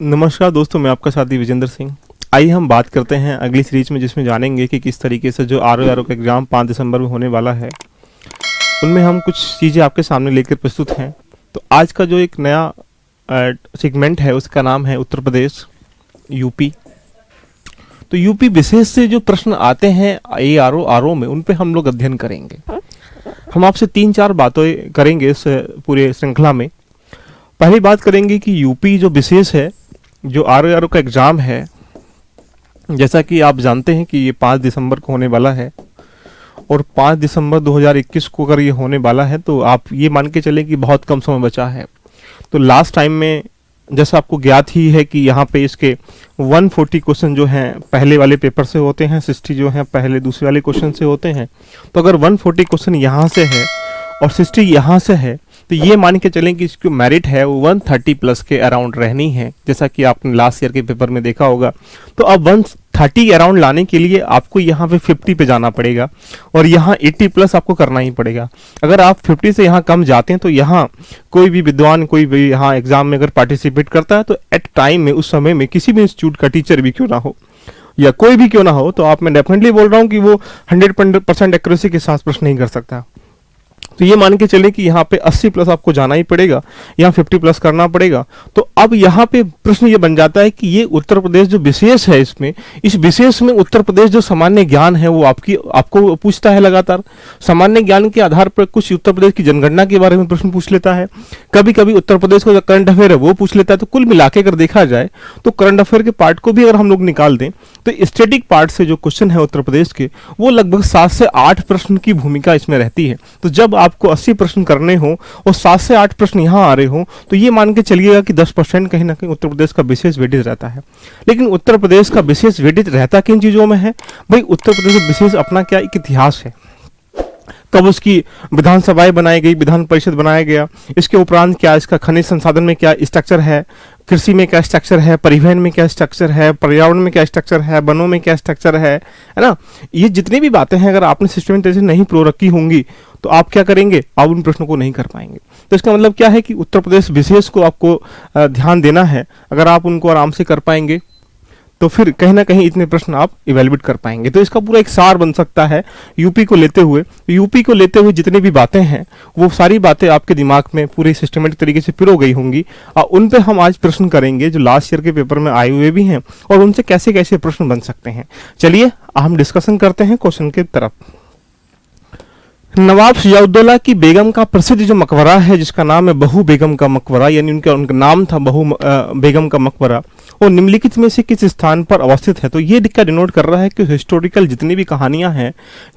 नमस्कार दोस्तों, मैं आपका साथी विजेंद्र सिंह। आइए हम बात करते हैं अगली सीरीज में, जिसमें जानेंगे कि किस तरीके से जो आर का एग्ज़ाम 5 दिसंबर में होने वाला है, उनमें हम कुछ चीज़ें आपके सामने लेकर प्रस्तुत हैं। तो आज का जो एक नया सेगमेंट है, उसका नाम है उत्तर प्रदेश, यूपी। तो यूपी विशेष से जो प्रश्न आते हैं आर ओ में, उन पे हम लोग अध्ययन करेंगे। हम आपसे 3-4 बातें करेंगे इस पूरे श्रृंखला में। पहली बात करेंगे कि यूपी जो विशेष है, जो आर का एग्ज़ाम है, जैसा कि आप जानते हैं कि ये 5 दिसंबर को होने वाला है, और 5 दिसंबर 2021 को अगर ये होने वाला है तो आप ये मान के चलें कि बहुत कम समय बचा है। तो लास्ट टाइम में जैसा आपको ज्ञात ही है कि यहाँ पे इसके 140 क्वेश्चन जो हैं पहले वाले पेपर से होते हैं, 60 जो हैं पहले दूसरे वाले क्वेश्चन से होते हैं। तो अगर 140 क्वेश्चन यहाँ से है और 60 यहाँ से है, तो ये मान के चलें कि इसकी मेरिट है वो 130 प्लस के अराउंड रहनी है, जैसा कि आपने लास्ट ईयर के पेपर में देखा होगा। तो अब 130 अराउंड लाने के लिए आपको यहाँ पे 50 पे जाना पड़ेगा, और यहाँ 80 प्लस आपको करना ही पड़ेगा। अगर आप 50 से यहाँ कम जाते हैं तो यहाँ कोई भी विद्वान, कोई भी यहाँ एग्जाम में अगर पार्टिसिपेट करता है, तो एट टाइम में, उस समय में, किसी भी इंस्टीट्यूट का टीचर भी क्यों ना हो या कोई भी क्यों ना हो, तो आप, मैं डेफिनेटली बोल रहा हूँ कि वो 100% एक्यूरेसी के साथ प्रश्न नहीं कर सकता। तो ये मान के चले कि यहाँ पे 80 प्लस आपको जाना ही पड़ेगा, यहाँ 50 प्लस करना पड़ेगा। तो अब यहाँ पे प्रश्न ये बन जाता है कि ये उत्तर प्रदेश जो विशेष है, इसमें, इस विशेष में उत्तर प्रदेश जो सामान्य ज्ञान है वो आपको पूछता है लगातार। सामान्य ज्ञान के आधार पर कुछ उत्तर प्रदेश की जनगणना के बारे में प्रश्न पूछ लेता है, कभी कभी उत्तर प्रदेश का जो करंट अफेयर है वो पूछ लेता है। तो कुल मिला के अगर देखा जाए तो करंट अफेयर के पार्ट को भी अगर हम लोग निकाल दें तो स्टैटिक पार्ट से जो क्वेश्चन है उत्तर प्रदेश के, वो लगभग 7 से 8 प्रश्न की भूमिका इसमें रहती है। तो जब आपको 80 प्रश्न करने हो और 7 से 8 प्रश्न यहाँ आ रहे हो, तो ये मान के चलिएगा कि 10% कहीं ना कहीं उत्तर प्रदेश का विशेष वेटेज रहता है। लेकिन उत्तर प्रदेश का विशेष वेटेज रहता किन चीजों में है भाई? उत्तर प्रदेश विशेष अपना क्या एक इतिहास है, कब उसकी विधानसभाएं बनाई गई, विधान परिषद बनाया गया, इसके उपरांत क्या इसका खनिज संसाधन में क्या स्ट्रक्चर है, कृषि में क्या स्ट्रक्चर है, परिवहन में क्या स्ट्रक्चर है, पर्यावरण में क्या स्ट्रक्चर है, वनों में क्या स्ट्रक्चर है ना। ये जितनी भी बातें हैं, अगर आपने सिस्टमेटिक से नहीं प्रो रखी होंगी तो आप क्या करेंगे? आप उन प्रश्नों को नहीं कर पाएंगे। तो इसका मतलब क्या है कि उत्तर प्रदेश विशेष को आपको ध्यान देना है। अगर आप उनको आराम से कर पाएंगे तो फिर कहीं ना कहीं इतने प्रश्न आप इवेल्युएट कर पाएंगे। तो इसका पूरा एक सार बन सकता है यूपी को लेते हुए। यूपी को लेते हुए जितनी भी बातें हैं, वो सारी बातें आपके दिमाग में पूरी सिस्टमेटिक तरीके से पिरो गई होंगी, और उन पे हम आज प्रश्न करेंगे जो लास्ट ईयर के पेपर में आए हुए भी हैं, और उनसे कैसे कैसे प्रश्न बन सकते हैं। चलिए हम डिस्कशन करते हैं क्वेश्चन के तरफ। नवाब सियाउद्दौला की बेगम का प्रसिद्ध जो मकबरा है, जिसका नाम है बहू बेगम का मकबरा, यानी उनका नाम था बहू बेगम का मकबरा, वो निम्नलिखित में से किस स्थान पर अवस्थित है? तो ये क्या डिनोट कर रहा है कि हिस्टोरिकल जितनी भी कहानियां हैं,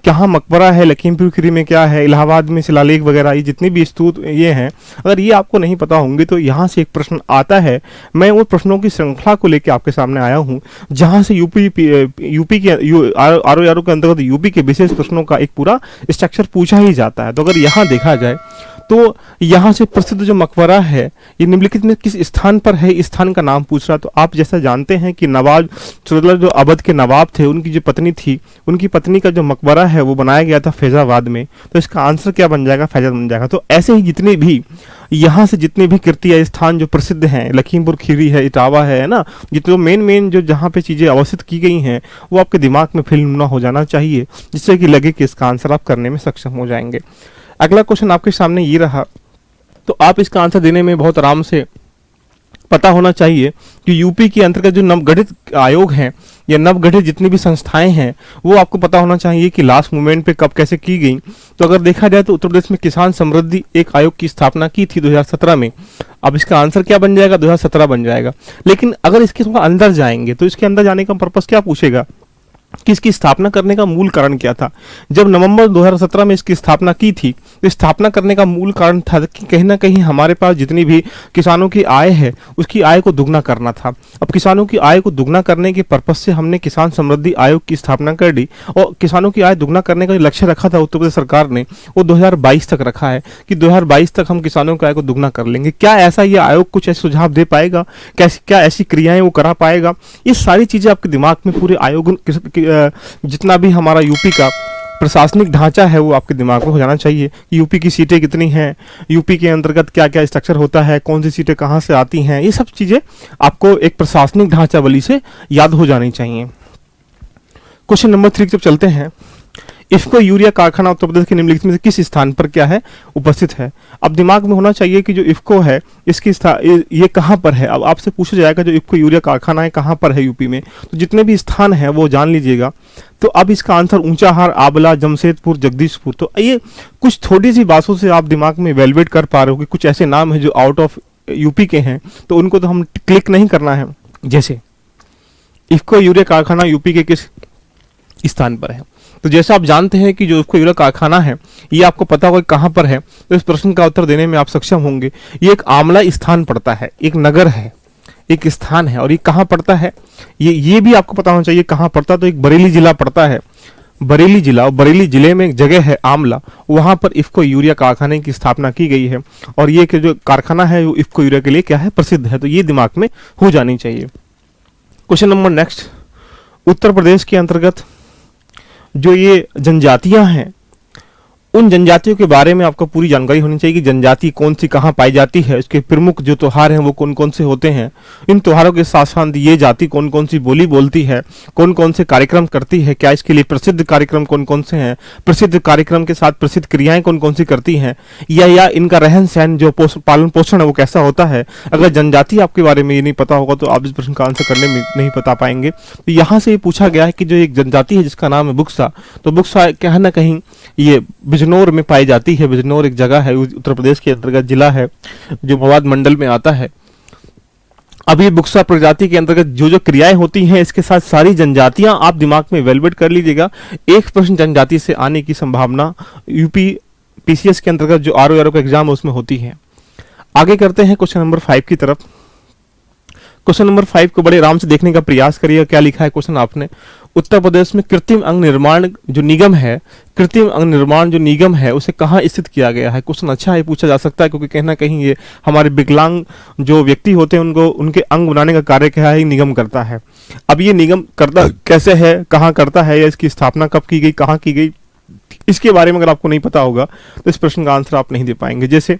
कहाँ मकबरा है, लखीमपुर खीरी में क्या है, इलाहाबाद में शिलालेख वगैरह, ये जितनी भी स्तूप ये हैं, अगर ये आपको नहीं पता होंगे तो यहाँ से एक प्रश्न आता है। मैं उन प्रश्नों की श्रृंखला को लेकर आपके सामने आया हूँ, जहाँ से यूपी के आर के अंतर्गत यूपी के विशेष प्रश्नों का एक पूरा स्ट्रक्चर पूछा ही जाता है। तो अगर यहाँ देखा जाए तो यहाँ से प्रसिद्ध जो मकबरा है, ये निम्नलिखित में किस स्थान पर है, इस स्थान का नाम पूछ रहा। तो आप जैसा जानते हैं कि नवाब सिराजुद्दौला जो अवध के नवाब थे, उनकी जो पत्नी थी, उनकी पत्नी का जो मकबरा है वो बनाया गया था फैजाबाद में। तो इसका आंसर क्या बन जाएगा? फैजाबाद बन जाएगा। तो ऐसे ही जितने भी यहाँ से जितने भी कृति या स्थान जो प्रसिद्ध हैं, लखीमपुर खीरी है, इटावा है ना, जितने मेन जो जहाँ पे चीज़ें अवस्थित की गई हैं, वो आपके दिमाग में फिल्म हो जाना चाहिए, जिससे कि लगे कि इसका आंसर आप करने में सक्षम हो जाएंगे। अगला क्वेश्चन आपके सामने ये रहा, तो आप इसका आंसर देने में बहुत आराम से पता होना चाहिए कि यूपी के अंतर्गत जो नवगठित आयोग हैं या नवगठित जितनी भी संस्थाएं हैं, वो आपको पता होना चाहिए कि लास्ट मोमेंट पे कब कैसे की गई। तो अगर देखा जाए तो उत्तर प्रदेश में किसान समृद्धि एक आयोग की स्थापना की थी 2017 में। अब इसका आंसर क्या बन जाएगा? 2017 बन जाएगा। लेकिन अगर इसके थोड़ा अंदर जाएंगे तो इसके अंदर जाने का पर्पस क्या पूछेगा कि इसकी स्थापना करने का मूल कारण क्या था। जब नवंबर 2017 में इसकी स्थापना की थी, तो स्थापना करने का मूल कारण था कि कहीं ना कहीं हमारे पास जितनी भी किसानों की आय है, उसकी आय को दुगना करना था। अब किसानों की आय को दुगना करने के पर्पज से हमने किसान समृद्धि आयोग की स्थापना कर दी, और किसानों की आय दुगना करने का जो लक्ष्य रखा था उत्तर प्रदेश सरकार ने, वो 2022 तक रखा है कि 2022 तक हम किसानों की आय को दुगना कर लेंगे। क्या ऐसा ये आयोग कुछ ऐसे सुझाव दे पाएगा? क्या ऐसी क्रियाएं वो करा पाएगा? ये सारी चीजें आपके दिमाग में पूरे आयोग जितना भी हमारा यूपी का प्रशासनिक ढांचा है वो आपके दिमाग में हो जाना चाहिए कि यूपी की सीटें कितनी हैं, यूपी के अंतर्गत क्या क्या स्ट्रक्चर होता है, कौन सी सीटें कहाँ से आती हैं, ये सब चीज़ें आपको एक प्रशासनिक ढांचावली से याद हो जानी चाहिए। क्वेश्चन नंबर 3 की जब चलते हैं, इफ्को यूरिया कारखाना उत्तर प्रदेश के निम्नलिखित में से किस स्थान पर क्या है उपस्थित है। अब दिमाग में होना चाहिए कि जो इफ्को है इसकी ये कहाँ पर है। अब आपसे पूछा जाएगा जो इफ्को यूरिया कारखाना है कहाँ पर है यूपी में, तो जितने भी स्थान है वो जान लीजिएगा। तो अब इसका आंसर ऊंचाहार, आंवला, जमशेदपुर, जगदीशपुर। तो ये कुछ थोड़ी सी बातों से आप दिमाग में वेलवेट कर पा रहे हो कि कुछ ऐसे नाम है जो आउट ऑफ यूपी के हैं, तो उनको तो हम क्लिक नहीं करना है। जैसे इफ्को यूरिया कारखाना यूपी के किस स्थान पर है, तो जैसा आप जानते हैं कि जो इफ्को यूरिया कारखाना है ये आपको पता होगा कहाँ पर है, तो इस प्रश्न का उत्तर देने में आप सक्षम होंगे। ये एक आंवला स्थान पड़ता है, एक नगर है, एक स्थान है। और ये कहाँ पड़ता है ये भी आपको पता होना चाहिए कहाँ पड़ता है। तो एक बरेली जिला पड़ता है, बरेली जिला, और बरेली जिले में एक जगह है आंवला, वहां पर इफ्को यूरिया कारखाने की स्थापना की गई है। और ये जो कारखाना है वो इफ्को यूरिया के लिए क्या है, प्रसिद्ध है। तो ये दिमाग में हो जानी चाहिए। Question number next, Uttar Pradesh के अंतर्गत जो ये जनजातियां हैं उन जनजातियों के बारे में आपको पूरी जानकारी होनी चाहिए कि जनजाति कौन सी कहाँ पाई जाती है, उसके प्रमुख जो त्योहार हैं वो कौन कौन से होते हैं, इन त्योहारों के साथ साथ ये जाति कौन कौन सी बोली बोलती है, कौन कौन से कार्यक्रम करती है, क्या इसके लिए प्रसिद्ध कार्यक्रम कौन कौन से हैं, प्रसिद्ध कार्यक्रम के साथ प्रसिद्ध क्रियाएं कौन कौन सी करती हैं, या इनका रहन सहन जो पालन पोषण है वो कैसा होता है। अगर जनजाति आपके बारे में ये नहीं पता होगा तो आप इस प्रश्न का आंसर करने में नहीं बता पाएंगे। तो यहाँ से ये पूछा गया है कि जो एक जनजाति है जिसका नाम है बुक्सा, तो बुक्सा कहीं ना कहीं ये बिजनौर में पाई जाती है। बिजनौर एक जगह है, उत्तर प्रदेश के अंतर्गत जिला है जो मवाद मंडल में आता है। अब ये बुक्सा प्रजाति के अंतर्गत जो जो क्रियाएं होती हैं इसके साथ सारी जनजातियां आप दिमाग में वेलवेट कर लीजिएगा। एक प्रश्न जनजाति से आने की संभावना यूपी पीसीएस के अंतर्गत जो आरओ का एग्जाम है उसमें होती है। आगे करते हैं क्वेश्चन नंबर 5 की तरफ। क्वेश्चन नंबर 5 को बड़े आराम से देखने का प्रयास करिएगा। क्या लिखा है क्वेश्चन आपने, उत्तर प्रदेश में कृत्रिम अंग निर्माण जो निगम है, कृत्रिम अंग निर्माण जो निगम है उसे कहाँ स्थित किया गया है। क्वेश्चन अच्छा है, पूछा जा सकता है क्योंकि कहीं ना कहीं ये हमारे विकलांग जो व्यक्ति होते हैं उनको उनके अंग बनाने का कार्य क्या है, निगम करता है। अब ये निगम करता कैसे है, कहाँ करता है, या इसकी स्थापना कब की गई, कहाँ की गई, इसके बारे में अगर आपको नहीं पता होगा तो इस प्रश्न का आंसर आप नहीं दे पाएंगे। जैसे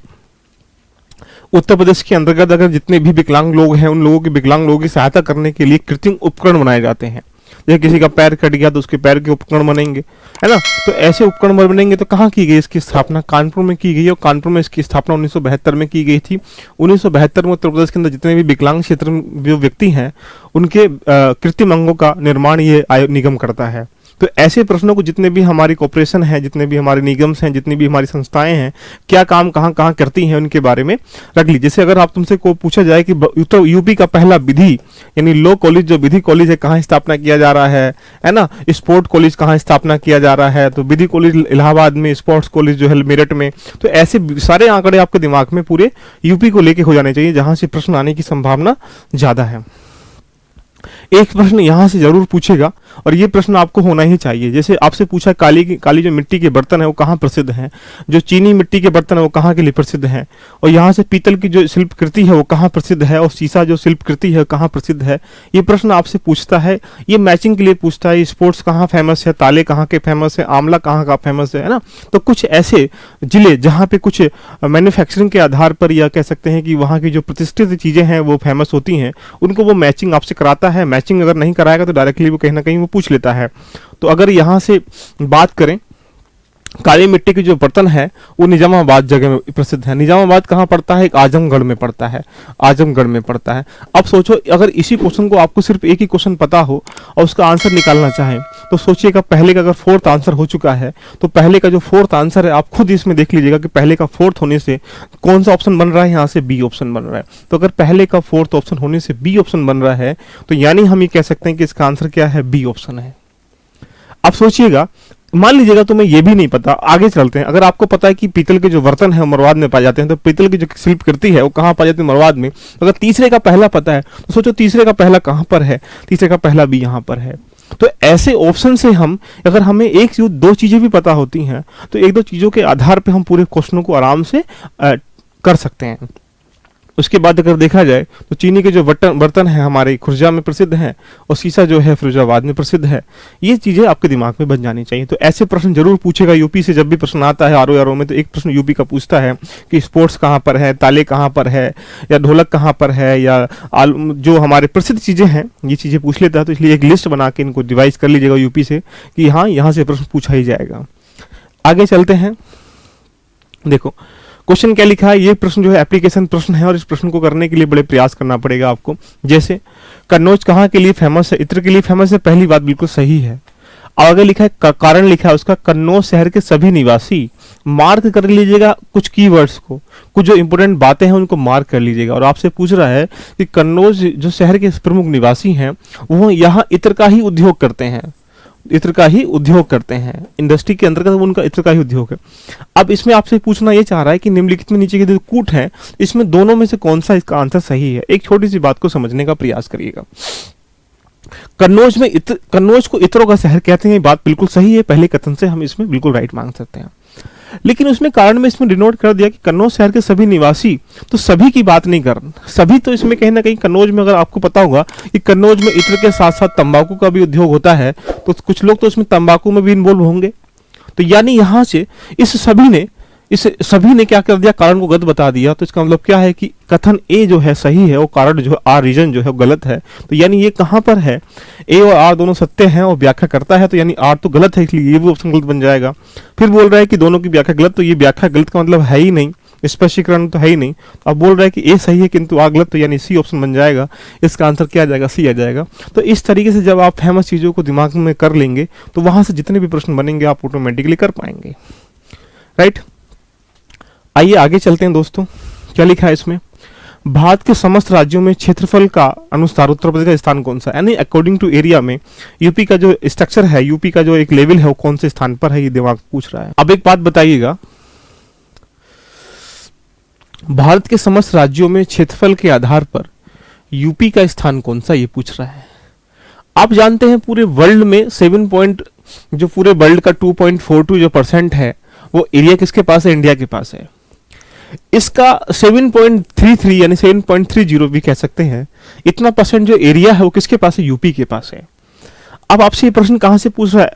उत्तर प्रदेश के अंतर्गत अगर जितने भी विकलांग लोग हैं उन लोगों की विकलांग लोगों की सहायता करने के लिए कृत्रिम उपकरण बनाए जाते हैं। जैसे किसी का पैर कट गया तो उसके पैर के उपकरण बनेंगे, है ना। तो ऐसे उपकरण बनेंगे तो कहाँ की गई इसकी स्थापना, कानपुर में की गई। और कानपुर में इसकी स्थापना 1972 में की गई थी। 1972 में उत्तर प्रदेश के अंदर जितने भी विकलांग क्षेत्र में जो व्यक्ति हैं उनके कृत्रिम अंगों का निर्माण ये निगम करता है। तो ऐसे प्रश्नों को जितने भी हमारी कॉर्पोरेशन है, जितने भी हमारे निगम्स हैं, जितनी भी हमारी संस्थाएं हैं, क्या काम कहाँ कहाँ करती हैं उनके बारे में रख ली। जैसे अगर आप तुमसे को पूछा जाए कि तो यूपी का पहला विधि यानी लॉ कॉलेज जो विधि कॉलेज है कहाँ स्थापना किया जा रहा है ना, स्पोर्ट कॉलेज कहाँ स्थापना किया जा रहा है, तो विधि कॉलेज इलाहाबाद में, स्पोर्ट्स कॉलेज जो है मेरठ में। तो ऐसे सारे आंकड़े आपके दिमाग में पूरे यूपी को लेके हो जाने चाहिए जहां से प्रश्न आने की संभावना ज्यादा है। एक प्रश्न यहां से जरूर पूछेगा और ये प्रश्न आपको होना ही चाहिए। जैसे आपसे पूछा काली जो मिट्टी के बर्तन है वो कहाँ प्रसिद्ध हैं, जो चीनी मिट्टी के बर्तन है वो कहाँ के लिए प्रसिद्ध हैं, और यहाँ से पीतल की जो शिल्प कृति है वो कहाँ प्रसिद्ध है, और शीशा जो शिल्प कृति है कहाँ प्रसिद्ध है। ये प्रश्न आपसे पूछता है, ये मैचिंग के लिए पूछता है। स्पोर्ट्स कहाँ फेमस है, ताले कहाँ के फेमस है, आंवला कहाँ का फेमस है ना। तो कुछ ऐसे जिले जहाँ पे कुछ मैन्युफैक्चरिंग के आधार पर या कह सकते हैं कि वहाँ की जो प्रतिष्ठित चीजें हैं वो फेमस होती हैं, उनको वो मैचिंग आपसे कराता है। मैचिंग अगर नहीं कराएगा तो डायरेक्टली वो कहीं ना कहीं वो पूछ लेता है। तो अगर यहां से बात करें, काली मिट्टी के जो बर्तन है वो निजामाबाद जगह में प्रसिद्ध है। निजामाबाद कहाँ पड़ता है, एक आजमगढ़ में पड़ता है, आजमगढ़ में पड़ता है। अब सोचो अगर इसी क्वेश्चन को आपको सिर्फ एक ही क्वेश्चन पता हो और उसका आंसर निकालना चाहें तो सोचिएगा, पहले का अगर फोर्थ आंसर हो चुका है तो पहले का जो फोर्थ आंसर है आप खुद इसमें देख लीजिएगा कि पहले का फोर्थ होने से कौन सा ऑप्शन बन रहा है, यहाँ से बी ऑप्शन बन रहा है। तो अगर पहले का फोर्थ ऑप्शन होने से बी ऑप्शन बन रहा है तो यानी हम ये कह सकते हैं कि इसका आंसर क्या है, बी ऑप्शन है। अब सोचिएगा, मान लीजिएगा तुम्हें ये भी नहीं पता, आगे चलते हैं। अगर आपको पता है कि पीतल के जो बर्तन है मरवाद में पाए जाते हैं, तो पीतल की जो शिल्प कृति है वो कहाँ पाई जाती है, मरवाद में। तो अगर तीसरे का पहला पता है तो सोचो तीसरे का पहला कहाँ पर है, तीसरे का पहला भी यहाँ पर है। तो ऐसे ऑप्शन से हम अगर हमें एक दो चीजें भी पता होती हैं तो एक दो चीजों के आधार पर हम पूरे क्वेश्चनों को आराम से कर सकते हैं। उसके बाद अगर देखा जाए तो चीनी के जो बर्तन हैं हमारे खुर्जा में प्रसिद्ध हैं, और शीशा जो है फिरोजाबाद में प्रसिद्ध है। ये चीज़ें आपके दिमाग में बन जानी चाहिए। तो ऐसे प्रश्न जरूर पूछेगा यूपी से। जब भी प्रश्न आता है आरओ में तो एक प्रश्न यूपी का पूछता है कि स्पोर्ट्स कहाँ पर है, ताले कहाँ पर है, या ढोलक कहाँ पर है, या जो हमारे प्रसिद्ध चीज़ें हैं ये चीज़ें पूछ लेता है। तो इसलिए एक लिस्ट बना के इनको डिवाइस कर लीजिएगा यूपी से कि हाँ यहाँ से प्रश्न पूछा ही जाएगा। आगे चलते हैं। देखो क्वेश्चन क्या लिखा है। ये प्रश्न जो है एप्लीकेशन प्रश्न है, और इस प्रश्न को करने के लिए बड़े प्रयास करना पड़ेगा आपको। जैसे कन्नौज कहाँ के लिए फेमस है? इत्र के लिए फेमस है। पहली बात बिल्कुल सही है। आगे लिखा है कारण लिखा है उसका, कन्नौज शहर के सभी निवासी। मार्क कर लीजिएगा कुछ कीवर्ड्स को, कुछ जो इंपोर्टेंट बातें हैं उनको मार्क कर लीजिएगा। और आपसे पूछ रहा है कि कन्नौज जो शहर के प्रमुख निवासी हैं वो यहाँ इत्र का ही उद्योग करते हैं, इत्र का ही उद्योग करते हैं, इंडस्ट्री के अंतर्गत उनका इत्र का ही उद्योग है। अब इसमें आपसे पूछना ये चाह रहा है कि निम्नलिखित में नीचे के जो कूट है इसमें दोनों में से कौन सा इसका आंसर सही है। एक छोटी सी बात को समझने का प्रयास करिएगा। कन्नौज को इत्रों का शहर कहते हैं, ये बात बिल्कुल सही है। पहले कथन से हम इसमें बिल्कुल राइट मांग सकते हैं। लेकिन उसमें कारण में इसमें डिनोट कर दिया कि कन्नौज शहर के सभी निवासी, तो सभी की बात नहीं कर सभी। तो इसमें कहीं ना कहीं कन्नौज में, अगर आपको पता होगा कि कन्नौज में इत्र के साथ साथ तंबाकू का भी उद्योग होता है, तो कुछ लोग तो इसमें तंबाकू में भी इन्वॉल्व होंगे। तो यानी यहां से इस सभी ने क्या कर दिया, कारण को गलत बता दिया। तो इसका मतलब क्या है कि कथन ए जो है सही है, वो कारण जो है आर रीजन जो है वो गलत है। तो यानी ये कहां पर है, ए और आर दोनों सत्य हैं और व्याख्या करता है, तो यानी आर तो गलत है, इसलिए ये भी ऑप्शन गलत बन जाएगा। फिर बोल रहा है कि दोनों की व्याख्या गलत, तो ये व्याख्या गलत का मतलब है ही नहीं, स्पष्टीकरण तो है ही नहीं। अब बोल रहा है कि ए सही है किंतु आर गलत, तो यानी सी ऑप्शन बन जाएगा। इसका आंसर क्या आ जाएगा, सी आ जाएगा। तो इस तरीके से जब आप फेमस चीजों को दिमाग में कर लेंगे तो वहां से जितने भी प्रश्न बनेंगे आप ऑटोमेटिकली कर पाएंगे। राइट, आइए आगे चलते हैं दोस्तों। क्या लिखा है इसमें, भारत के समस्त राज्यों में क्षेत्रफल का अनुसार उत्तर प्रदेश का स्थान कौन सा है? यानी अकॉर्डिंग टू एरिया में यूपी का जो स्ट्रक्चर है, यूपी का जो एक लेवल है वो कौन से स्थान पर है, ये दिमाग पूछ रहा है। अब एक बात बताइएगा, भारत के समस्त राज्यों में क्षेत्रफल के आधार पर यूपी का स्थान कौन सा, ये पूछ रहा है। आप जानते हैं पूरे वर्ल्ड में जो पूरे वर्ल्ड का 2.42 जो % है वो एरिया किसके पास है, इंडिया के पास है। इसका 7.33 यानी 7.30 भी कह सकते हैं, इतना % जो एरिया है वो किसके पास है, यूपी के पास है। अब आपसे ये प्रश्न कहां से पूछ रहा है,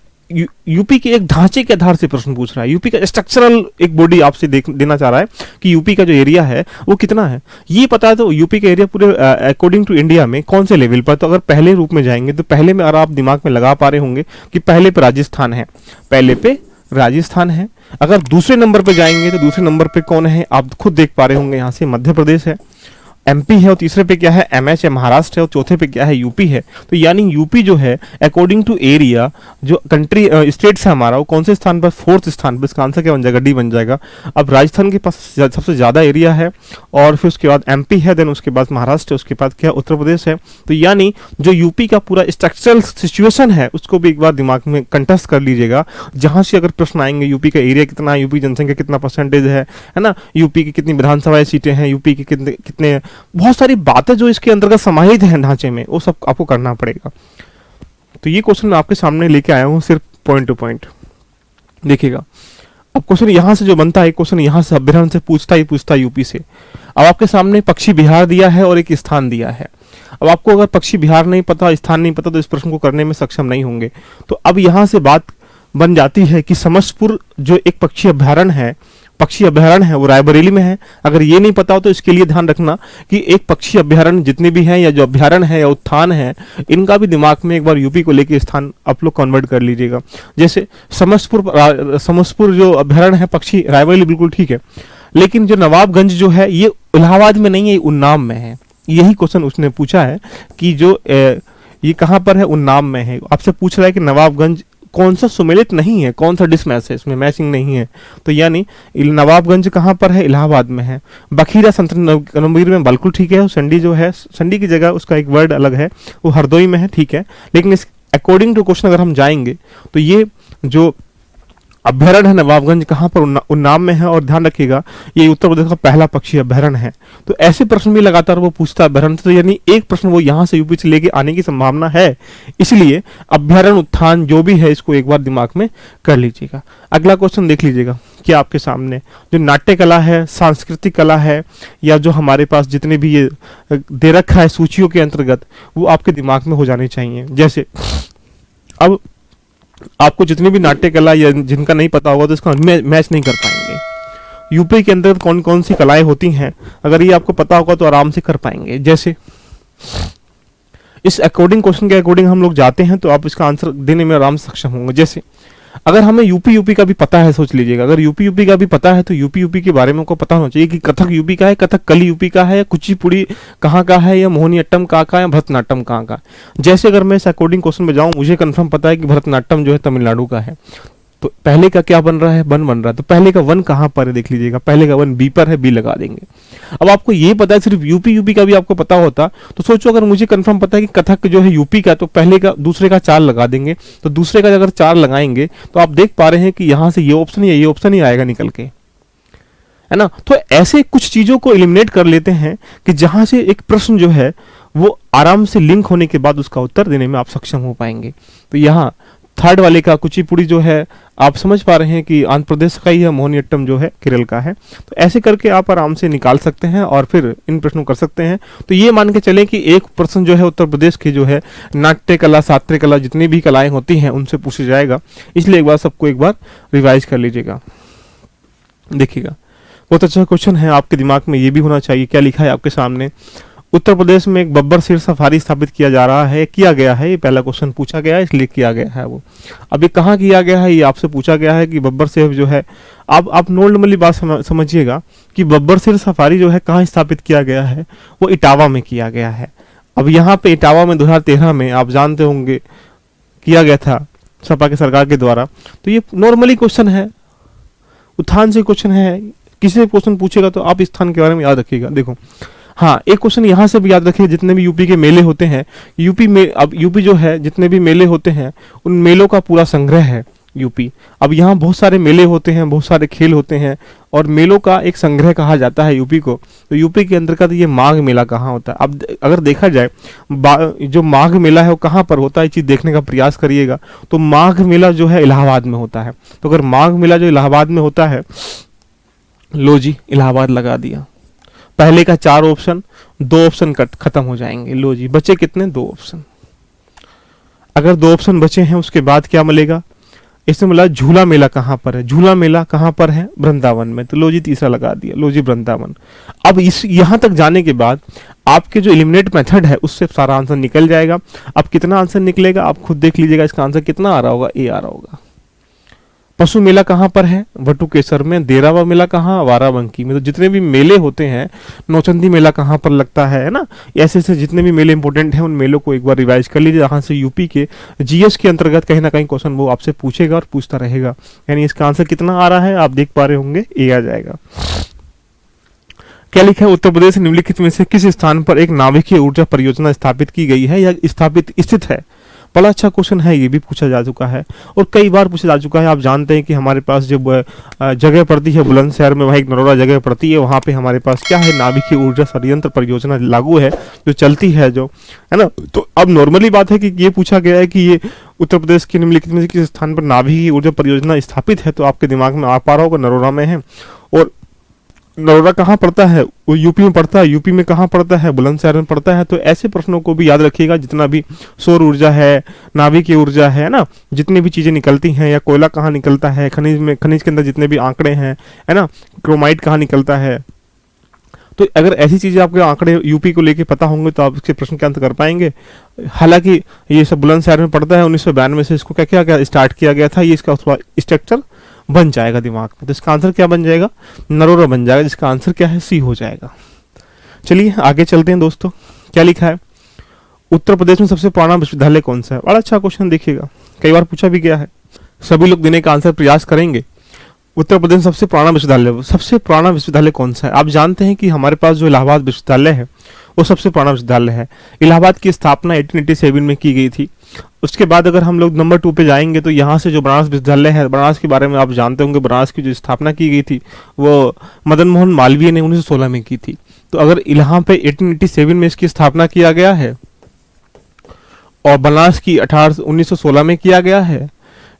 यूपी के एक ढांचे के आधार से प्रश्न पूछ रहा है। यूपी का स्ट्रक्चरल एक बॉडी आपसे देना चाह रहा है कि यूपी का जो एरिया है वो कितना है। ये पता है तो यूपी का एरिया पूरे अकॉर्डिंग टू इंडिया में कौन से लेवल पर, तो अगर पहले रूप में जाएंगे तो पहले में अगर आप दिमाग में लगा पा रहे होंगे कि पहले पे राजस्थान है, पहले पे राजस्थान है। अगर दूसरे नंबर पे जाएंगे तो दूसरे नंबर पे कौन है, आप खुद देख पा रहे होंगे, यहाँ से मध्य प्रदेश है, एमपी है, और तीसरे पे क्या है, एमएच है, महाराष्ट्र है, और चौथे पे क्या है, यूपी है। तो यानी यूपी जो है अकॉर्डिंग टू एरिया जो कंट्री स्टेट्स है हमारा वो कौन से स्थान पर, 4th स्थान पर। इसका आंसर क्या बन जाएगा, डी बन जाएगा। अब राजस्थान के पास सबसे ज्यादा एरिया है, और फिर उसके बाद एमपी है, देन उसके बाद महाराष्ट्र, उसके बाद क्या उत्तर प्रदेश है। तो यानी जो यूपी का पूरा स्ट्रक्चरल सिचुएशन है उसको भी एक बार दिमाग में कंटेस्ट कर लीजिएगा। जहां से अगर प्रश्न आएंगे यूपी का एरिया कितना है, यूपी जनसंख्या कितना % है ना, यूपी की कितनी विधानसभा सीटें हैं, यूपी की कितने बहुत सारी बातें जो इसके अंतर्गत समाहित हैं ढांचे में, वो सब आपको करना पड़ेगा। तो ये क्वेश्चन मैं आपके सामने लेके आया हूं सिर्फ पॉइंट टू पॉइंट, देखिएगा। अब क्वेश्चन यहां से जो बनता है, क्वेश्चन यहां से अभ्यरण से पूछता है यूपी से। अब आपके सामने पक्षी बिहार दिया है और एक स्थान दिया है। अब आपको अगर पक्षी बिहार नहीं पता, स्थान नहीं पता, तो इस प्रश्न को करने में सक्षम नहीं होंगे। तो अब यहां से बात बन जाती है कि समस्तपुर जो एक पक्षी अभयारण्य है वो रायबरेली में है। अगर ये नहीं पता हो तो इसके लिए ध्यान रखना कि एक पक्षी अभयारण्य जितने भी हैं, या जो अभयारण्य है या उत्थान है, इनका भी दिमाग में एक बार यूपी को लेके स्थान आप लोग कन्वर्ट कर लीजिएगा। जैसे समस्तपुर जो अभयारण्य है पक्षी, रायबरेली बिल्कुल ठीक है, लेकिन जो नवाबगंज जो है ये इलाहाबाद में नहीं है, उन्नाव में है। यही क्वेश्चन उसने पूछा है कि जो ये कहां पर है, उन्नाव में है। आपसे पूछ रहा है कि नवाबगंज कौन सा सुमेलित नहीं है, कौन सा डिसमैच है, इसमें मैचिंग नहीं है। तो यानी नवाबगंज कहां पर है, इलाहाबाद में है। बखीरा संतनवीर में बिल्कुल ठीक है। संडी जो है, संडी की जगह उसका एक वर्ड अलग है, वो हरदोई में है, ठीक है। लेकिन इस अकॉर्डिंग टू क्वेश्चन अगर हम जाएंगे तो ये जो अभ्यारण्य है नवाबगंज कहाँ पर, उन्नाव में है, और ध्यान रखिएगा ये उत्तर प्रदेश का पहला पक्षी अभ्यारण्य है। तो ऐसे प्रश्न भी लगातार वो पूछता है अभ्यारण्य, तो यानी एक प्रश्न वो यहाँ से यूपी से लेके आने की संभावना है, इसलिए अभ्यारण्य उत्थान जो भी है इसको एक बार दिमाग में कर लीजिएगा। अगला क्वेश्चन देख लीजिएगा क्या आपके सामने, जो नाट्य कला है, सांस्कृतिक कला है, या जो हमारे पास जितने भी ये दे रखा है सूचियों के अंतर्गत, वो आपके दिमाग में हो जाने चाहिए। जैसे अब आपको जितनी भी नाट्य कला या जिनका नहीं पता होगा तो इसका मैच नहीं कर पाएंगे। यूपी के अंदर कौन कौन सी कलाएं होती हैं, अगर ये आपको पता होगा तो आराम से कर पाएंगे। जैसे इस अकॉर्डिंग, क्वेश्चन के अकॉर्डिंग हम लोग जाते हैं तो आप इसका आंसर देने में आराम से सक्षम होंगे। जैसे अगर हमें यूपी का भी पता है, सोच लीजिएगा, अगर यूपी का भी पता है तो यूपी के बारे में आपको पता होना चाहिए कि कथक यूपी का है, कथकली यूपी का है, या कुचिपुड़ी कहाँ का है, या मोहिनीअट्टम कहाँ का है, या भरतनाट्यम कहाँ का। जैसे अगर मैं इस अकॉर्डिंग क्वेश्चन में जाऊँ, मुझे कंफर्म पता है कि भरतनाट्यम जो है तमिलनाडु का है, तो पहले का क्या बन रहा है, वन बन रहा है, तो पहले का वन कहाँ पर है देख लीजिएगा, पहले का वन बी पर है, बी लगा देंगे। अब आपको ये पता है, सिर्फ यूपी का भी आपको पता होता तो सोचो अगर मुझे कंफर्म पता है कि कथक जो है यूपी का, तो पहले का दूसरे का 4 लगा देंगे, तो दूसरे का अगर 4 लगाएंगे तो आप देख पा रहे हैं कि यहां से ये ऑप्शन या ये ऑप्शन ही आएगा निकल के, है ना। तो ऐसे कुछ चीजों को एलिमिनेट कर लेते हैं कि जहां से एक प्रश्न जो है वो आराम से लिंक होने के बाद उसका उत्तर देने में आप सक्षम हो पाएंगे। तो यहाँ थर्ड वाले का कुचिपुड़ी जो है आप समझ पा रहे हैं कि आंध्र प्रदेश का ही है, मोहिनीअट्टम जो है केरल का है। तो ऐसे करके आप आराम से निकाल सकते हैं और फिर इन प्रश्नों कर सकते हैं। तो ये मान के चलें कि एक प्रश्न जो है उत्तर प्रदेश की जो है नाट्य कला, सात्य कला, जितनी भी कलाएं होती हैं उनसे पूछा जाएगा, इसलिए एक बार सबको एक बार रिवाइज कर लीजिएगा। देखिएगा बहुत अच्छा क्वेश्चन है, आपके दिमाग में ये भी होना चाहिए। क्या लिखा है आपके सामने, उत्तर प्रदेश में एक बब्बर शेर सफारी स्थापित किया जा रहा है, किया गया है, ये पहला क्वेश्चन पूछा गया है इसलिए किया गया है वो। अब ये कहाँ किया गया है, ये आपसे पूछा गया है कि बब्बर शेर जो है, अब आप नॉर्मली बात समझिएगा कि बब्बर शेर सफारी जो है कहाँ स्थापित किया गया है, वो इटावा में किया गया है। अब यहाँ पे इटावा में 2013 में आप जानते होंगे किया गया था सपा के सरकार के द्वारा। तो ये नॉर्मली क्वेश्चन है, उत्थान से क्वेश्चन है, किसी से क्वेश्चन पूछेगा तो आप इस स्थान के बारे में याद रखिएगा। देखो हाँ, एक क्वेश्चन यहाँ से भी याद रखिए, जितने भी यूपी के मेले होते हैं, यूपी में अब यूपी जो है जितने भी मेले होते हैं उन मेलों का पूरा संग्रह है यूपी। अब यहाँ बहुत सारे मेले होते हैं, बहुत सारे खेल होते हैं और मेलों का एक संग्रह कहा जाता है यूपी को। तो यूपी के अंतर्गत ये माघ मेला कहाँ होता है, अब अगर देखा जाए जो माघ मेला है वो कहाँ पर होता है, ये चीज़ देखने का प्रयास करिएगा। तो माघ मेला जो है इलाहाबाद में होता है। तो अगर माघ मेला जो इलाहाबाद में होता है, लो जी इलाहाबाद लगा दिया, पहले का 4 ऑप्शन, 2 ऑप्शन खत्म हो जाएंगे। लो जी बचे कितने, 2 ऑप्शन। अगर 2 ऑप्शन बचे हैं उसके बाद क्या मिलेगा, इसमें मिला झूला मेला कहाँ पर है, झूला मेला कहाँ पर है, वृंदावन में। तो लो जी तीसरा लगा दिया, लो जी वृंदावन। अब इस यहाँ तक जाने के बाद आपके जो एलिमिनेट मेथड है उससे सारा आंसर निकल जाएगा। अब कितना आंसर निकलेगा आप खुद देख लीजिएगा, इसका आंसर कितना आ रहा होगा, ए आ रहा होगा। पशु मेला कहाँ पर है, वटुकेश्वर में। देरावा मेला कहाँ, बाराबंकी में। तो जितने भी मेले होते हैं, नौचंदी मेला कहाँ पर लगता है ना, ऐसे ऐसे जितने भी मेले इंपॉर्टेंट हैं उन मेलों को एक बार रिवाइज कर लीजिए, जहाँ से यूपी के जीएस के अंतर्गत कहीं ना कहीं क्वेश्चन वो आपसे पूछेगा और पूछता रहेगा। यानी इसका आंसर कितना आ रहा है आप देख पा रहे होंगे, ए आ जाएगा। क्या लिखा है, उत्तर प्रदेश निम्नलिखित में से किस स्थान पर एक नाभिकीय ऊर्जा परियोजना स्थापित की गई है या स्थापित स्थित है। बड़ा अच्छा क्वेश्चन है, ये भी पूछा जा चुका है और कई बार पूछा जा चुका है। आप जानते हैं कि हमारे पास जब जगह पड़ती है बुलंदशहर में, वहाँ एक नरोरा जगह पड़ती है, वहाँ पे हमारे पास क्या है, नाभिकीय ऊर्जा संयंत्र परियोजना लागू है, जो चलती है, जो है ना। तो अब नॉर्मली बात है कि ये पूछा गया है कि ये उत्तर प्रदेश के निम्नलिखित में से किस स्थान पर नाभिकीय ऊर्जा परियोजना स्थापित है, तो आपके दिमाग में आ पा रहा होगा नरोरा में है। और नरोरा कहाँ पड़ता है, वो यूपी में पड़ता है। यूपी में कहाँ पड़ता है, बुलंदशहर में पड़ता है। तो ऐसे प्रश्नों को भी याद रखिएगा, जितना भी सौर ऊर्जा है, नाभिकीय ऊर्जा है ना, जितनी भी चीजें निकलती हैं, या कोयला कहाँ निकलता है, खनिज में, खनिज के अंदर जितने भी आंकड़े हैं, है ना, क्रोमाइट कहाँ निकलता है। तो अगर ऐसी चीजें आपके आंकड़े यूपी को लेके पता होंगे तो आप इसके प्रश्न के आंसर कर पाएंगे। हालांकि ये सब बुलंदशहर में पड़ता है, 1992 से इसको क्या क्या स्टार्ट किया गया था, ये इसका स्ट्रक्चर बन जाएगा दिमाग में। तो इसका आंसर क्या बन जाएगा, नरोरा बन जाएगा, जिसका आंसर क्या है, सी हो जाएगा। चलिए आगे चलते हैं दोस्तों। क्या लिखा है, उत्तर प्रदेश में सबसे पुराना विश्वविद्यालय कौन सा है। बड़ा अच्छा क्वेश्चन, देखिएगा कई बार पूछा भी गया है, सभी लोग देने का आंसर प्रयास करेंगे। उत्तर प्रदेश में सबसे पुराना विश्वविद्यालय कौन सा है। आप जानते हैं कि हमारे पास जो इलाहाबाद विश्वविद्यालय है वो सबसे पुराना विश्वविद्यालय है। इलाहाबाद की स्थापना 1887 में की गई थी उसके बाद अगर हम लोग नंबर 2 पे जाएंगे तो यहाँ से जो बनारस विश्वविद्यालय है, बनारस के बारे में आप जानते होंगे, बनारस की जो स्थापना की गई थी वो मदन मोहन मालवीय ने 1916 में की थी। तो अगर यहाँ पे 1887 में इसकी स्थापना किया गया है और बनारस की 1916 में किया गया है,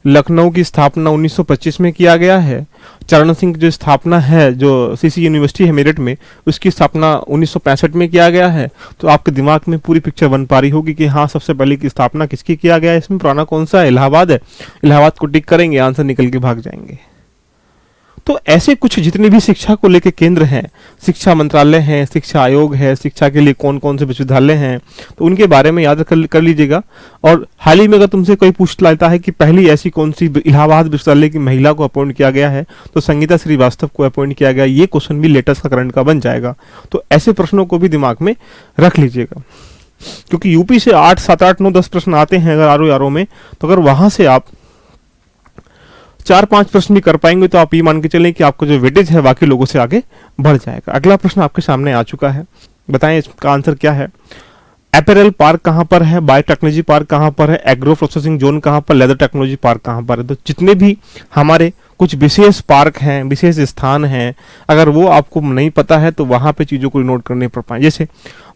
लखनऊ की स्थापना 1925 में किया गया है, चरण सिंह की जो स्थापना है जो सीसी यूनिवर्सिटी है मेरठ में, उसकी स्थापना 1965 में किया गया है, तो आपके दिमाग में पूरी पिक्चर बन पा रही होगी कि हाँ सबसे पहले की स्थापना किसकी किया गया है, इसमें पुराना कौन सा है, इलाहाबाद है। इलाहाबाद को टिक करेंगे, आंसर निकल के भाग जाएंगे। तो ऐसे कुछ जितने भी शिक्षा को लेकर केंद्र हैं, शिक्षा मंत्रालय है, शिक्षा आयोग है, शिक्षा के लिए कौन कौन से विश्वविद्यालय हैं, तो उनके बारे में याद कर लीजिएगा। और हाल ही में अगर तुमसे कोई पूछ लेता है कि पहली ऐसी कौन सी इलाहाबाद विश्वविद्यालय की महिला को अपॉइंट किया गया है, तो संगीता श्रीवास्तव को अपॉइंट किया गया। ये क्वेश्चन भी लेटेस्ट का करंट का बन जाएगा। तो ऐसे प्रश्नों को भी दिमाग में रख लीजिएगा, क्योंकि यूपी से 8, 7, 8, 9, 10 प्रश्न आते हैं अगर आरओ में, तो अगर वहां से आप 4-5 प्रश्न भी कर पाएंगे तो आप ये मान के चलें कि आपका जो वेटेज है बाकी लोगों से आगे बढ़ जाएगा। अगला प्रश्न आपके सामने आ चुका है, बताएं इसका आंसर क्या है। अपैरल पार्क कहां पर है, बायोटेक्नोलॉजी पार्क कहां पर है, एग्रो प्रोसेसिंग जोन कहां पर, लेदर टेक्नोलॉजी पार्क कहां पर है। तो जितने भी हमारे कुछ विशेष पार्क हैं, विशेष स्थान हैं, अगर वो आपको नहीं पता है तो वहां पे चीजों को नोट करने पड़ पाए। जैसे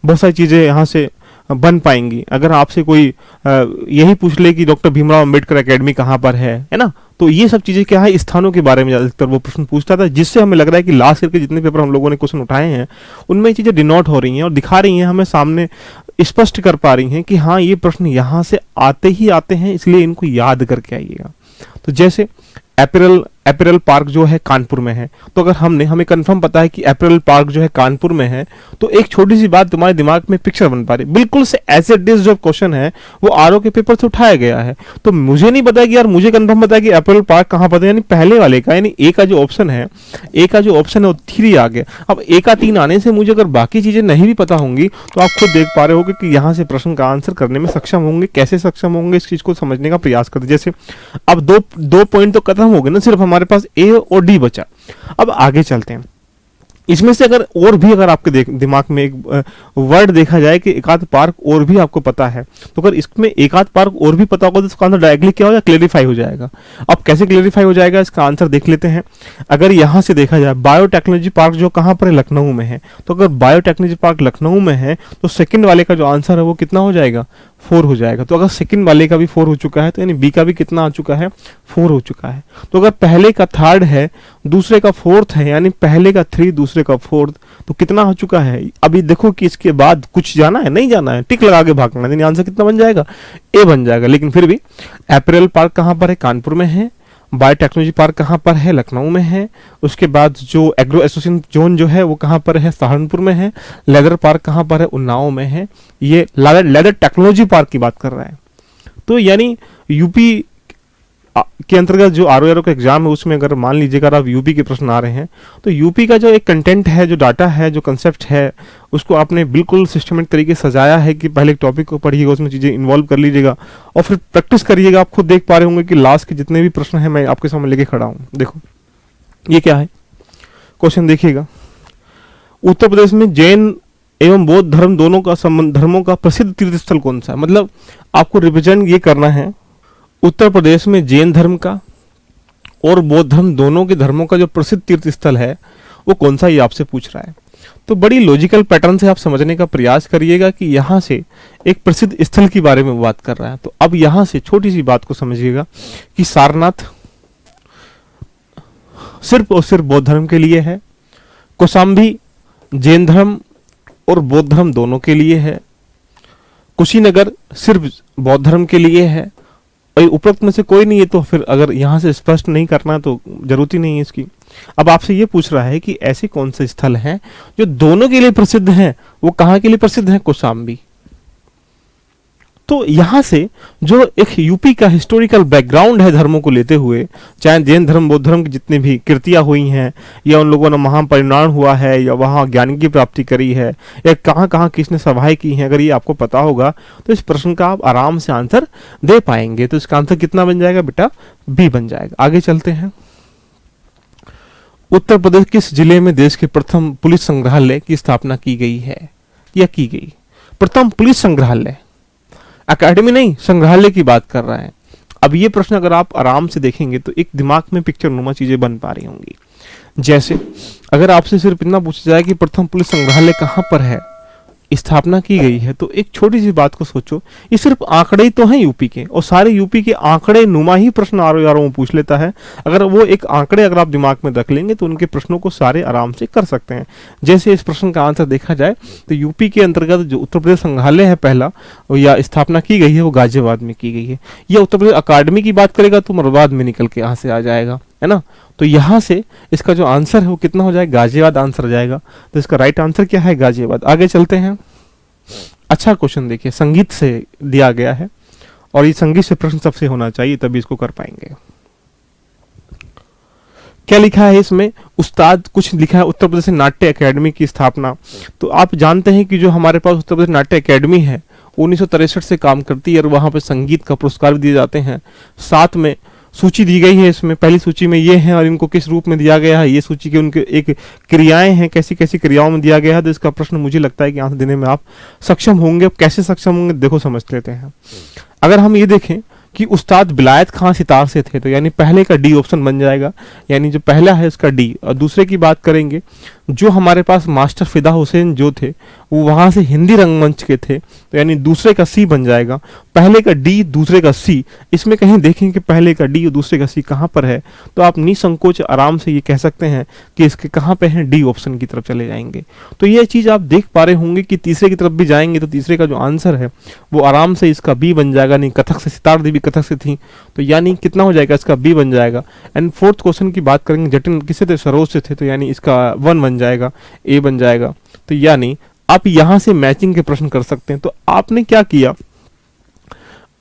बहुत सारी चीजें यहाँ से बन पाएंगी। अगर आपसे कोई यही पूछ ले कि डॉक्टर भीमराव अंबेडकर एकेडमी कहाँ पर है ना, तो ये सब चीजें क्या है, स्थानों के बारे में ज्यादातर वो प्रश्न पूछता था, जिससे हमें लग रहा है कि लास्ट ईयर के जितने पेपर हम लोगों ने क्वेश्चन उठाए हैं उनमें ये चीजें डिनोट हो रही हैं और दिखा रही हैं, हमें सामने स्पष्ट कर पा रही हैं कि हाँ ये प्रश्न यहाँ से आते ही आते हैं, इसलिए इनको याद करके आइएगा। तो जैसे अपैरल पार्क जो है कानपुर में है, तो अगर हमें कंफर्म पता है कि अपैरल पार्क जो है कानपुर में है, तो एक छोटी सी बात तुम्हारे दिमाग में पिक्चर बन पा रही, बिल्कुल से एज इट इज जो क्वेश्चन है वो आरओ के पेपर से उठाया गया है। तो मुझे नहीं पता कि यार, मुझे कंफर्म पता है कि अपैरल पार्क कहाँ पर है, यानी पहले वाले का, यानी ए का जो ऑप्शन है, वो 3 आ गया। अब ए का 3 आने से मुझे अगर बाकी चीजें नहीं भी पता होंगी तो आप खुद देख पा रहे होगे कि यहाँ से प्रश्न का आंसर करने में सक्षम होंगे। कैसे सक्षम होंगे, इस चीज को समझने का प्रयास करते। जैसे अब दो पॉइंट तो खत्म हो गए ना, सिर्फ हमारे पास ए और डी बचा। अब आगे चलते हैं। इसमें से अगर और भी अगर आपके दिमाग में एक वर्ड देखा जाए कि एकाध पार्क और भी आपको पता है, तो अगर इसमें एकाध पार्क और भी पता होगा तो इसका आंसर डायरेक्टली क्या हो जाएगा, क्लेरिफाई हो जाएगा। अब कैसे क्लेरिफाई हो जाएगा, इसका आंसर देख लेते हैं। अगर यहां से देखा जाए बायोटेक्नोलॉजी पार्क जो कहां पर है, लखनऊ में है, तो अगर बायोटेक्नोलॉजी पार्क लखनऊ में है तो सेकंड वाले का जो आंसर है वो कितना हो जाएगा, 4 हो जाएगा। तो अगर सेकंड वाले का भी 4 हो चुका है तो यानी बी का भी कितना आ चुका है, 4 हो चुका है। तो अगर पहले का 3rd है, दूसरे का 4th है, यानी पहले का 3, दूसरे का 4th, तो कितना हो चुका है। अभी देखो कि इसके बाद कुछ जाना है, नहीं जाना है, टिक लगा के भागना है, यानी आंसर कितना बन जाएगा, ए बन जाएगा। लेकिन फिर भी अपैरल पार्क कहां पर है, कानपुर में है। बायोटेक्नोलॉजी पार्क कहां पर है, लखनऊ में है। उसके बाद जो एग्रो एसोसिएशन जोन जो है वो कहां पर है, सहारनपुर में है। लेदर पार्क कहां पर है, उन्नाव में है। ये लेदर टेक्नोलॉजी पार्क की बात कर रहा है। तो यानी यूपी के अंतर्गत जो आरओ का एग्जाम है उसमें अगर मान लीजिएगा अगर आप यूपी के प्रश्न आ रहे हैं, तो यूपी का जो एक कंटेंट है, जो डाटा है, जो कंसेप्ट है, उसको आपने बिल्कुल सिस्टमेटिक तरीके से सजाया है कि पहले एक टॉपिक को पढ़िएगा, उसमें चीजें इन्वॉल्व कर लीजिएगा और फिर प्रैक्टिस करिएगा। आप खुद देख पा रहे होंगे कि लास्ट के जितने भी प्रश्न हैं मैं आपके सामने लेके खड़ा हूं। देखो ये क्या है, क्वेश्चन देखिएगा। उत्तर प्रदेश में जैन एवं बौद्ध धर्म दोनों का संबंध, धर्मों का प्रसिद्ध तीर्थ स्थल कौन सा है। मतलब आपको रिप्रेजेंट ये करना है उत्तर प्रदेश में जैन धर्म का और बौद्ध धर्म दोनों के धर्मों का जो प्रसिद्ध तीर्थ स्थल है वो कौन सा, ये आपसे पूछ रहा है। तो बड़ी लॉजिकल पैटर्न से आप समझने का प्रयास करिएगा कि यहाँ से एक प्रसिद्ध स्थल के बारे में बात कर रहा है। तो अब यहाँ से छोटी सी बात को समझिएगा कि सारनाथ सिर्फ और सिर्फ बौद्ध धर्म के लिए है, कौशाम्बी जैन धर्म और बौद्ध धर्म दोनों के लिए है, कुशीनगर सिर्फ बौद्ध धर्म के लिए है, उपरोक्त में से कोई नहीं है। तो फिर अगर यहां से स्पष्ट नहीं करना तो जरूरत ही नहीं है इसकी। अब आपसे ये पूछ रहा है कि ऐसे कौन से स्थल हैं जो दोनों के लिए प्रसिद्ध हैं, वो कहां के लिए प्रसिद्ध हैं, कौशाम्बी। तो यहां से जो एक यूपी का हिस्टोरिकल बैकग्राउंड है धर्मों को लेते हुए, चाहे जैन धर्म बौद्ध धर्म की जितनी भी कृतियां हुई हैं, या उन लोगों ने महापरिनिर्वाण हुआ है, या वहां ज्ञान की प्राप्ति करी है, या कहां कहां किसने सभाएं की हैं, अगर ये आपको पता होगा तो इस प्रश्न का आप आराम से आंसर दे पाएंगे। तो इसका आंसर कितना बन जाएगा बेटा, बी बन जाएगा। आगे चलते हैं। उत्तर प्रदेश किस जिले में देश के प्रथम पुलिस संग्रहालय की स्थापना की गई है या की गई। प्रथम पुलिस संग्रहालय एकेडमी नहीं, संग्रहालय की बात कर रहा है। अब ये प्रश्न अगर आप आराम से देखेंगे तो एक दिमाग में पिक्चर नुमा चीजें बन पा रही होंगी। जैसे अगर आपसे सिर्फ इतना पूछा जाए कि प्रथम पुलिस संग्रहालय कहाँ पर है, स्थापना की गई है, तो एक छोटी सी बात को सोचो, ये सिर्फ आंकड़े ही तो हैं यूपी के, और सारे यूपी के आंकड़े नुमा ही प्रश्न आरओ में पूछ लेता है। अगर वो एक आंकड़े अगर आप दिमाग में रख लेंगे तो उनके प्रश्नों को सारे आराम से कर सकते हैं। जैसे इस प्रश्न का आंसर देखा जाए तो यूपी के अंतर्गत जो उत्तर प्रदेश संग्रहालय है पहला, या स्थापना की गई है, वो गाजियाबाद में की गई है। या उत्तर प्रदेश अकादमी की बात करेगा तो मुरादाबाद में निकल के यहाँ से आ जाएगा, है ना। तो यहाँ से इसका जो आंसर है वो कितना हो जाएगा, गाजियाबाद आंसर आ जाएगा। तो इसका राइट आंसर क्या है, गाजियाबाद। आगे चलते हैं। अच्छा क्वेश्चन देखिए, संगीत से दिया गया है और ये संगीत से प्रश्न सबसे होना चाहिए, तभी इसको कर पाएंगे। क्या लिखा है इसमें, उस्ताद कुछ लिखा है उत्तर प्रदेश नाट्य एकेडमी की स्थापना। तो आप जानते हैं कि जो हमारे पास उत्तर प्रदेश नाट्य एकेडमी है 1963 से काम करती है और वहां पे संगीत का पुरस्कार भी दिए जाते हैं। साथ में सूची दी गई है, इसमें पहली सूची में ये हैं और इनको किस रूप में दिया गया है, ये सूची के उनके एक क्रियाएं हैं, कैसी कैसी क्रियाओं में दिया गया है। तो इसका प्रश्न मुझे लगता है कि आंसर देने में आप सक्षम होंगे। अब कैसे सक्षम होंगे देखो, समझ लेते हैं। अगर हम ये देखें कि उस्ताद बिलायत खां सितार से थे, तो यानी पहले का डी ऑप्शन बन जाएगा, यानी जो पहला है इसका डी। और दूसरे की बात करेंगे, जो हमारे पास मास्टर फिदा हुसैन जो थे वो वहां से हिंदी रंगमंच के थे, तो यानी दूसरे का सी बन जाएगा। पहले का डी, दूसरे का सी, इसमें कहीं देखें कि पहले का डी और दूसरे का सी कहाँ पर है, तो आप निसंकोच आराम से ये कह सकते हैं कि इसके कहाँ पे हैं, डी ऑप्शन की तरफ चले जाएंगे। तो ये चीज आप देख पा रहे होंगे कि तीसरे की तरफ भी जाएंगे तो तीसरे का जो आंसर है वो आराम से इसका बी बन जाएगा। नहीं, कथक से, सितार देवी कथक से थी, तो यानी कितना हो जाएगा, इसका बी बन जाएगा। एंड फोर्थ क्वेश्चन की बात करेंगे, जटिन किससे थे, सरोज से थे, तो यानी इसका 1 बन जाएगा, ए बन जाएगा। तो यानी आप यहां से मैचिंग के प्रश्न कर सकते हैं। तो आपने क्या किया,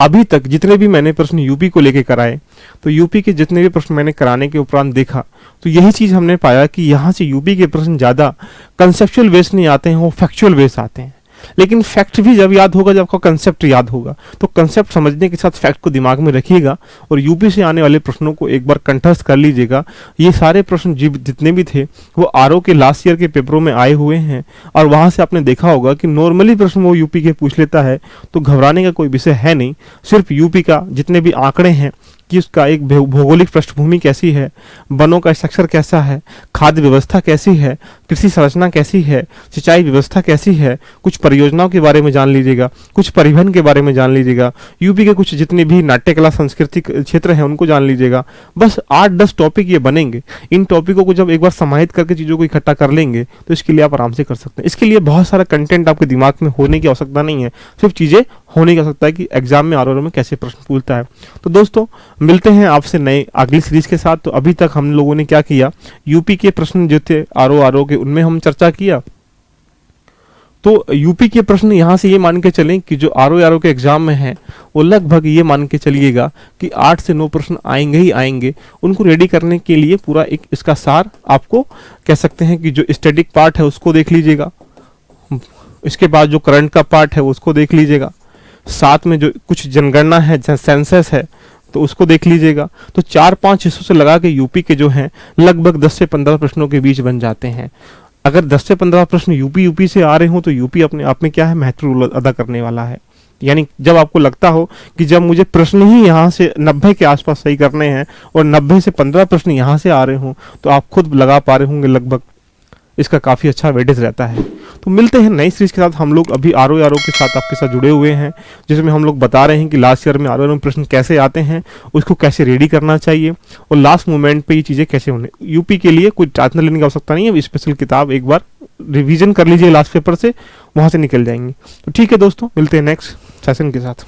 अभी तक जितने भी मैंने प्रश्न यूपी को लेके कराए, तो यूपी के जितने भी प्रश्न मैंने कराने के उपरांत देखा, तो यही चीज हमने पाया कि यहाँ से यूपी के प्रश्न ज्यादा कंसेप्चुअल बेस नहीं आते हैं, वो फैक्चुअल बेस आते हैं। लेकिन फैक्ट भी जब याद होगा जब आपका कंसेप्ट याद होगा। तो कंसेप्ट समझने के साथ फैक्ट को दिमाग में रखिएगा और यूपी से आने वाले प्रश्नों को एक बार कंठस्थ कर लीजिएगा। ये सारे प्रश्न जितने भी थे वो आरओ के लास्ट ईयर के पेपरों में आए हुए हैं और वहां से आपने देखा होगा कि नॉर्मली प्रश्न वो यूपी के पूछ लेता है। तो घबराने का कोई विषय है नहीं, सिर्फ यूपी का जितने भी आंकड़े हैं कि उसका एक भौगोलिक पृष्ठभूमि कैसी है, वनों का स्ट्रक्चर कैसा है, खाद्य व्यवस्था कैसी है, कृषि संरचना कैसी है, सिंचाई व्यवस्था कैसी है, कुछ परियोजनाओं के बारे में जान लीजिएगा, कुछ परिवहन के बारे में जान लीजिएगा, यूपी के कुछ जितने भी नाट्य कला सांस्कृतिक क्षेत्र हैं उनको जान लीजिएगा। बस 8-10 टॉपिक ये बनेंगे। इन टॉपिकों को जब एक बार समाहित करके चीज़ों को इकट्ठा कर लेंगे तो इसके लिए आप आराम से कर सकते हैं। इसके लिए बहुत सारा कंटेंट आपके दिमाग में होने की आवश्यकता नहीं है, सिर्फ चीज़ें होने की आवश्यकता है कि एग्जाम में आरओ में कैसे प्रश्न पूछता है। तो दोस्तों मिलते हैं आपसे नए अगली सीरीज के साथ। तो अभी तक हम लोगों ने क्या किया, यूपी के प्रश्न जो थे आरओ के उनमें हम चर्चा किया। तो यूपी के प्रश्न यहाँ से ये मान के चलें कि जो आरओ के एग्जाम में है वो लगभग ये मान के चलिएगा कि 8 से 9 प्रश्न आएंगे ही आएंगे। उनको रेडी करने के लिए पूरा एक इसका सार आपको कह सकते हैं कि जो स्टैटिक पार्ट है उसको देख लीजिएगा, इसके बाद जो करंट का पार्ट है उसको देख लीजिएगा, साथ में जो कुछ जनगणना है, सेंसस है, तो उसको देख लीजिएगा। तो 4-5 हिस्सों से लगा के यूपी के जो हैं लगभग 10 से 15 प्रश्नों के बीच बन जाते हैं। अगर 10 से 15 प्रश्न यूपी से आ रहे हो तो यूपी अपने आप में क्या है, महत्वपूर्ण रोल अदा करने वाला है। यानी जब आपको लगता हो कि जब मुझे प्रश्न ही यहाँ से 90 के आसपास सही करने हैं और 90 से 15 प्रश्न यहाँ से आ रहे हों, तो आप खुद लगा पा रहे होंगे लगभग, इसका काफ़ी अच्छा वेटेज रहता है। तो मिलते हैं नई सीरीज के साथ। हम लोग अभी आरओ के साथ आपके साथ जुड़े हुए हैं, जिसमें हम लोग बता रहे हैं कि लास्ट ईयर में आरओ में प्रश्न कैसे आते हैं, उसको कैसे रेडी करना चाहिए और लास्ट मोमेंट पे ये चीज़ें कैसे होने। यूपी के लिए कोई टेंशन लेने की आवश्यकता नहीं है, स्पेशल किताब एक बार रिवीजन कर लीजिए लास्ट पेपर से, वहाँ से निकल जाएंगे। तो ठीक है दोस्तों, मिलते हैं नेक्स्ट सेशन के साथ।